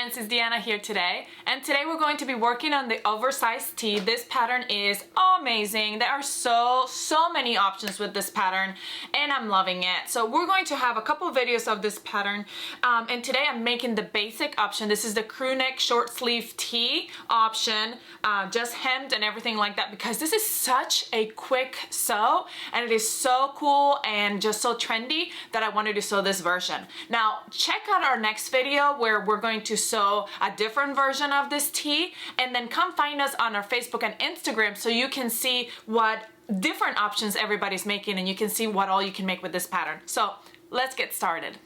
friends, it's Deanna here today, and today we're going to be working on the oversized tee. This pattern is amazing. There are so many options with this pattern and I'm loving it. So we're going to have a couple of videos of this pattern, and today I'm making the basic option. This is the crew neck short sleeve tee option, just hemmed and everything like that, because this is such a quick sew and it is so cool and just so trendy that I wanted to sew this version. Now check out our next video where we're going to sew a different version of this tee, and then come find us on our Facebook and Instagram so you can see what different options everybody's making and you can see what all you can make with this pattern. So let's get started.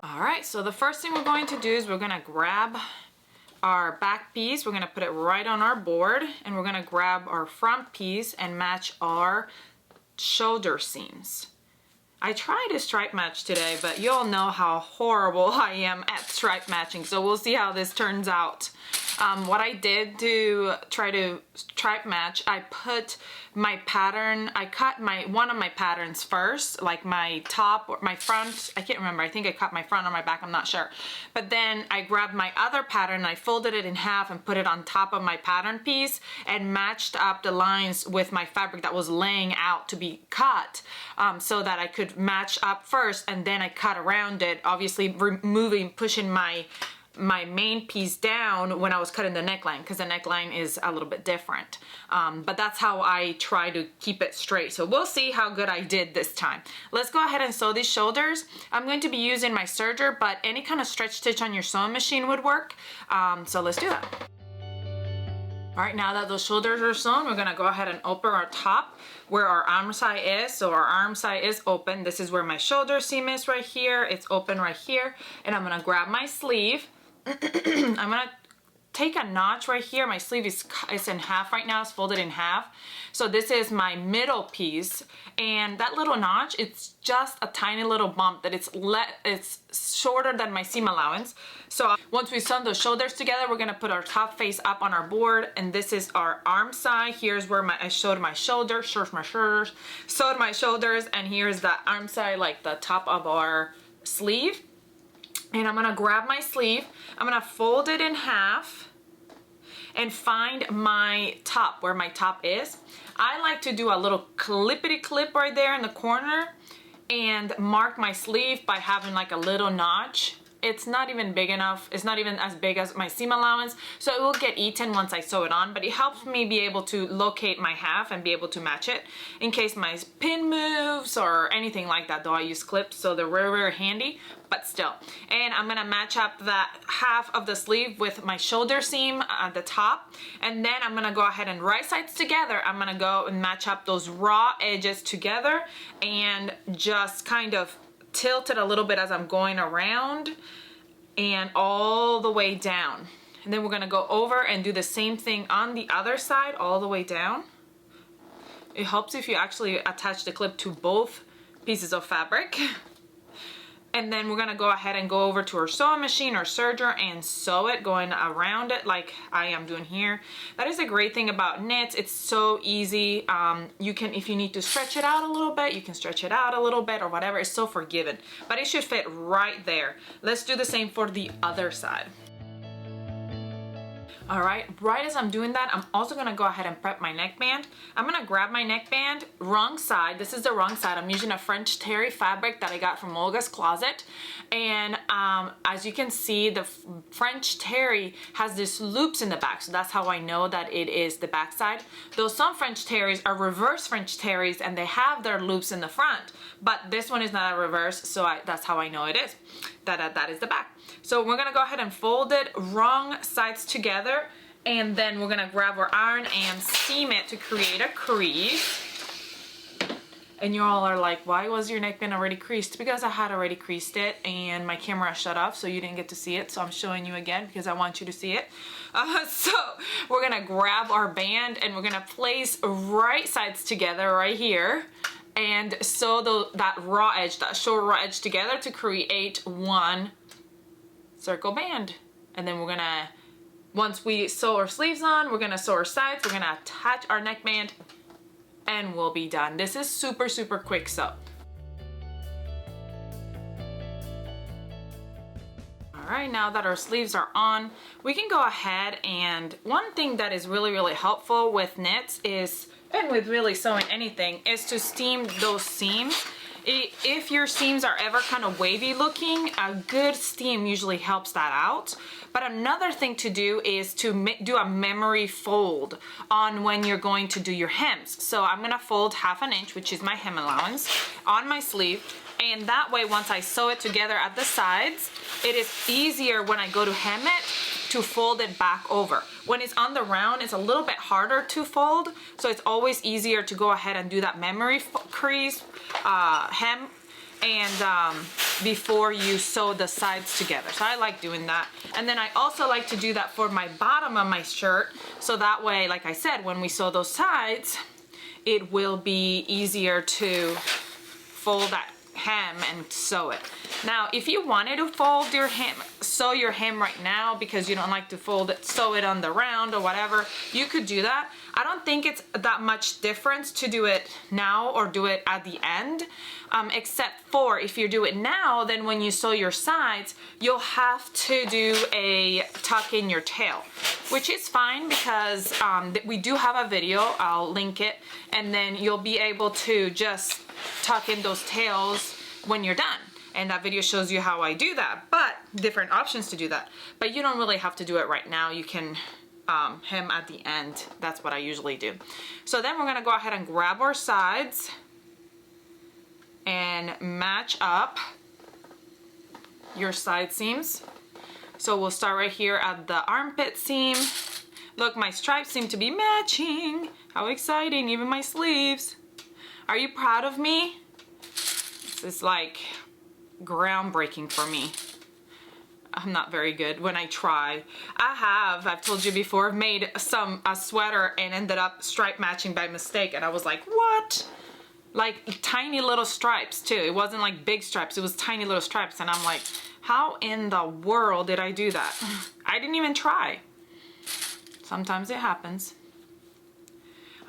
Alright, so the first thing we're going to do is we're going to grab our back piece, we're going to put it right on our board, and we're going to grab our front piece and match our shoulder seams. I tried to stripe match today, but you all know how horrible I am at stripe matching, so we'll see how this turns out. What I did to try to stripe match, I put my pattern, I cut one of my patterns first, like my top or my front, I can't remember, I think I cut my front or my back, I'm not sure. But then I grabbed my other pattern, I folded it in half and put it on top of my pattern piece and matched up the lines with my fabric that was laying out to be cut, so that I could match up first and then I cut around it, obviously pushing my main piece down when I was cutting the neckline, because the neckline is a little bit different. But that's how I try to keep it straight. So we'll see how good I did this time. Let's go ahead and sew these shoulders. I'm going to be using my serger, but any kind of stretch stitch on your sewing machine would work. So let's do that. All right, now that those shoulders are sewn, we're gonna go ahead and open our top where our arm side is. So our arm side is open. This is where my shoulder seam is right here. It's open right here. And I'm gonna grab my sleeve. I'm gonna take a notch right here. My sleeve is in half right now, it's folded in half. So this is my middle piece, and that little notch, it's just a tiny little bump that it's shorter than my seam allowance. So once we sew those shoulders together, we're gonna put our top face up on our board, and this is our arm side. Here's where I sewed my shoulders, sewed my shoulders, and here's the arm side, like the top of our sleeve. And I'm gonna grab my sleeve, I'm gonna fold it in half and find my top, where my top is. I like to do a little clippity clip right there in the corner and mark my sleeve by having like a little notch. It's not even big enough, it's not even as big as my seam allowance, so it will get eaten once I sew it on, but it helps me be able to locate my half and be able to match it in case my pin moves or anything like that, though I use clips, so they're very handy, but still. And I'm gonna match up that half of the sleeve with my shoulder seam at the top, and then I'm gonna go ahead and right sides together, I'm gonna go and match up those raw edges together and just kind of tilt it a little bit as I'm going around and all the way down. And then we're gonna go over and do the same thing on the other side all the way down. It helps if you actually attach the clip to both pieces of fabric. And then we're gonna go ahead and go over to our sewing machine or serger and sew it, going around it like I am doing here. That is a great thing about knits. It's so easy. You can, if you need to stretch it out a little bit, you can stretch it out a little bit or whatever. It's so forgiving, but it should fit right there. Let's do the same for the other side. All right, right as I'm doing that, I'm also gonna go ahead and prep my neckband. I'm gonna grab my neckband, wrong side. This is the wrong side. I'm using a French terry fabric that I got from Olga's Closet. And as you can see, the French terry has these loops in the back. So that's how I know that it is the back side. Though some French terries are reverse French terries and they have their loops in the front. But this one is not a reverse, so that's how I know it is. That is the back. So we're gonna go ahead and fold it wrong sides together, and then we're gonna grab our iron and seam it to create a crease. And you all are like, why was your neckband already creased? Because I had already creased it and my camera shut off, so you didn't get to see it. So I'm showing you again because I want you to see it. So we're gonna grab our band and we're gonna place right sides together right here and sew that raw edge, that short raw edge together to create one circle band. And then we're gonna, once we sew our sleeves on, we're gonna sew our sides, we're gonna attach our neckband and we'll be done. This is super, super quick sew. All right, now that our sleeves are on, we can go ahead, and one thing that is really, really helpful with knits is, and with really sewing anything, is to steam those seams. If your seams are ever kind of wavy looking, a good steam usually helps that out. But another thing to do is to do a memory fold on when you're going to do your hems. So I'm gonna fold 1/2 inch, which is my hem allowance, on my sleeve. And that way, once I sew it together at the sides, it is easier when I go to hem it to fold it back over. When it's on the round, it's a little bit harder to fold, so it's always easier to go ahead and do that memory crease hem and before you sew the sides together. So I like doing that. And then I also like to do that for my bottom of my shirt, so that way, like I said, when we sew those sides, it will be easier to fold that hem and sew it. Now, if you wanted to fold your hem, sew your hem right now because you don't like to fold it, sew it on the round or whatever, you could do that. I don't think it's that much difference to do it now or do it at the end, except for if you do it now, then when you sew your sides, you'll have to do a tuck in your tail, which is fine because we do have a video, I'll link it, and then you'll be able to just tuck in those tails when you're done. And that video shows you how I do that, but different options to do that. But you don't really have to do it right now. You can hem at the end. That's what I usually do. So then we're gonna go ahead and grab our sides and match up your side seams. So we'll start right here at the armpit seam. Look, my stripes seem to be matching. How exciting, even my sleeves. Are you proud of me? This is like groundbreaking for me. I'm not very good when I try. I've told you before, made a sweater and ended up stripe matching by mistake, and I was like, what? Like tiny little stripes too. It wasn't like big stripes, it was tiny little stripes, and I'm like, how in the world did I do that? I didn't even try. Sometimes it happens.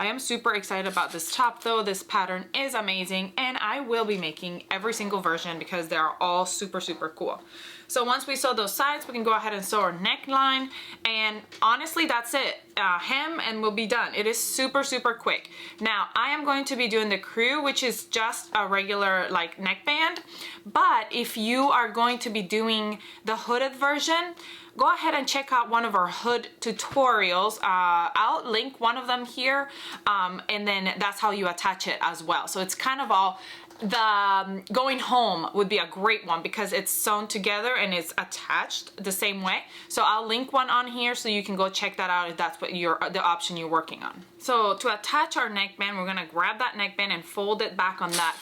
I am super excited about this top though. This pattern is amazing, and I will be making every single version because they are all super, super cool. So once we sew those sides, we can go ahead and sew our neckline, and honestly that's it. Hem and we'll be done. It is super, super quick. Now I am going to be doing the crew, which is just a regular like neckband, but if you are going to be doing the hooded version, go ahead and check out one of our hood tutorials. I'll link one of them here, and then that's how you attach it as well. So it's kind of all, the going home would be a great one because it's sewn together and it's attached the same way. So I'll link one on here so you can go check that out if that's what the option you're working on. So to attach our neckband, we're gonna grab that neckband and fold it back on that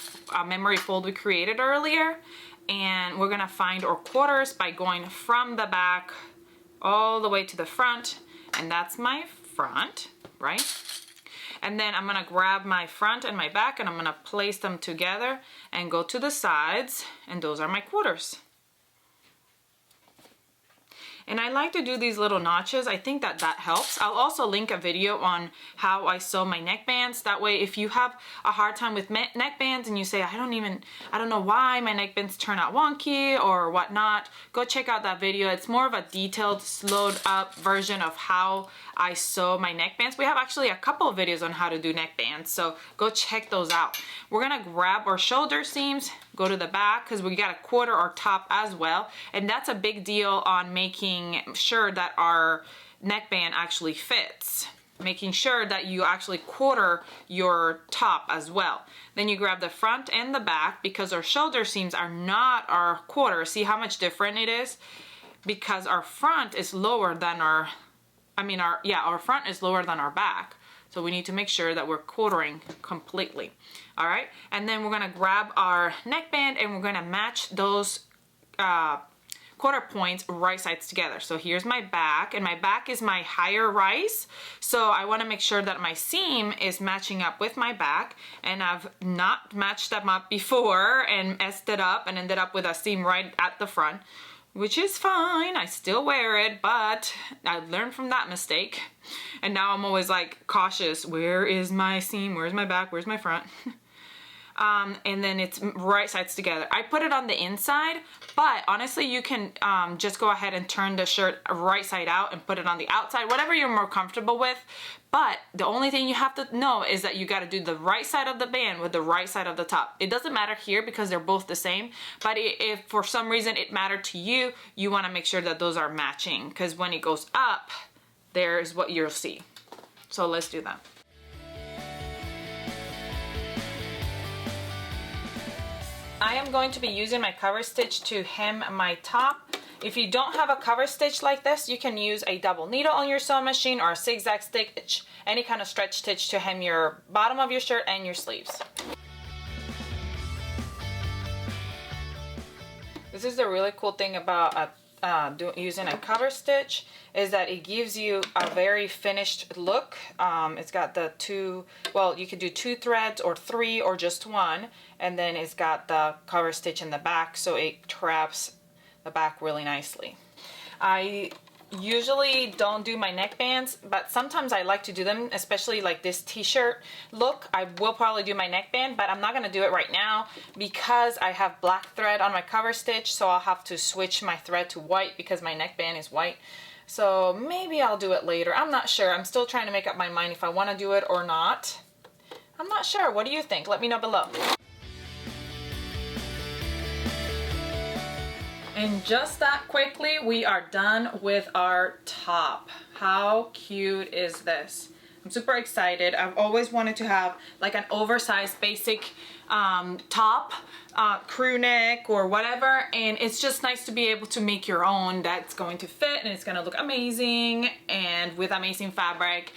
memory fold we created earlier. And we're gonna find our quarters by going from the back all the way to the front, and that's my front, right? And then I'm gonna grab my front and my back and I'm gonna place them together and go to the sides, and those are my quarters. And I like to do these little notches. I think that helps. I'll also link a video on how I sew my neckbands. That way, if you have a hard time with neckbands and you say, I don't know why my neckbands turn out wonky or whatnot, go check out that video. It's more of a detailed, slowed up version of how I sew my neckbands. We have actually a couple of videos on how to do neckbands, so go check those out. We're gonna grab our shoulder seams, go to the back, because we got to quarter our top as well, and that's a big deal on making sure that our neckband actually fits. Making sure that you actually quarter your top as well. Then you grab the front and the back, because our shoulder seams are not our quarter. See how much different it is? Because our front is lower than our front is lower than our back. So we need to make sure that we're quartering completely. All right, and then we're gonna grab our neckband and we're gonna match those quarter points right sides together. So here's my back, and my back is my higher rise. So I wanna make sure that my seam is matching up with my back, and I've not matched them up before and messed it up and ended up with a seam right at the front. which is fine. I still wear it, but I learned from that mistake. And now I'm always like cautious. Where is my seam? Where's my back? Where's my front? And then it's right sides together. I put it on the inside, but honestly you can just go ahead and turn the shirt right side out and put it on the outside, whatever you're more comfortable with. But the only thing you have to know is that you got to do the right side of the band with the right side of the top. It doesn't matter here because they're both the same, but if for some reason it mattered to you, you want to make sure that those are matching, because when it goes up, there's what you'll see. So let's do that. I am going to be using my cover stitch to hem my top. If you don't have a cover stitch like this, you can use a double needle on your sewing machine or a zigzag stitch, any kind of stretch stitch to hem your bottom of your shirt and your sleeves. This is the really cool thing about using a cover stitch, is that it gives you a very finished look. It's got the you could do 2 threads or 3 or just 1, and then it's got the cover stitch in the back, so it traps the back really nicely. I usually don't do my neckbands, but sometimes I like to do them, especially like this t-shirt look. I will probably do my neckband, but I'm not gonna do it right now because I have black thread on my cover stitch, so I'll have to switch my thread to white because my neckband is white. So maybe I'll do it later. I'm not sure. I'm still trying to make up my mind if I want to do it or not. I'm not sure. What do you think? Let me know below. And just that quickly, we are done with our top. How cute is this? I'm super excited. I've always wanted to have like an oversized basic top, crew neck or whatever, and it's just nice to be able to make your own that's going to fit and it's gonna look amazing and with amazing fabric.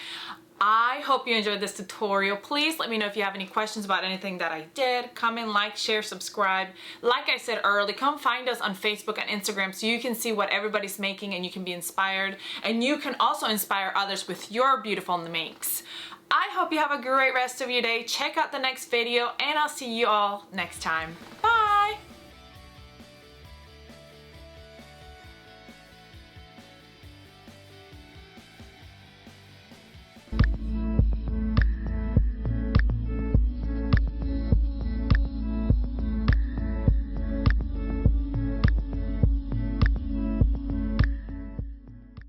I hope you enjoyed this tutorial. Please let me know if you have any questions about anything that I did. Comment, like, share, subscribe. Like I said earlier, come find us on Facebook and Instagram so you can see what everybody's making and you can be inspired. And you can also inspire others with your beautiful makes. I hope you have a great rest of your day. Check out the next video and I'll see you all next time. Bye!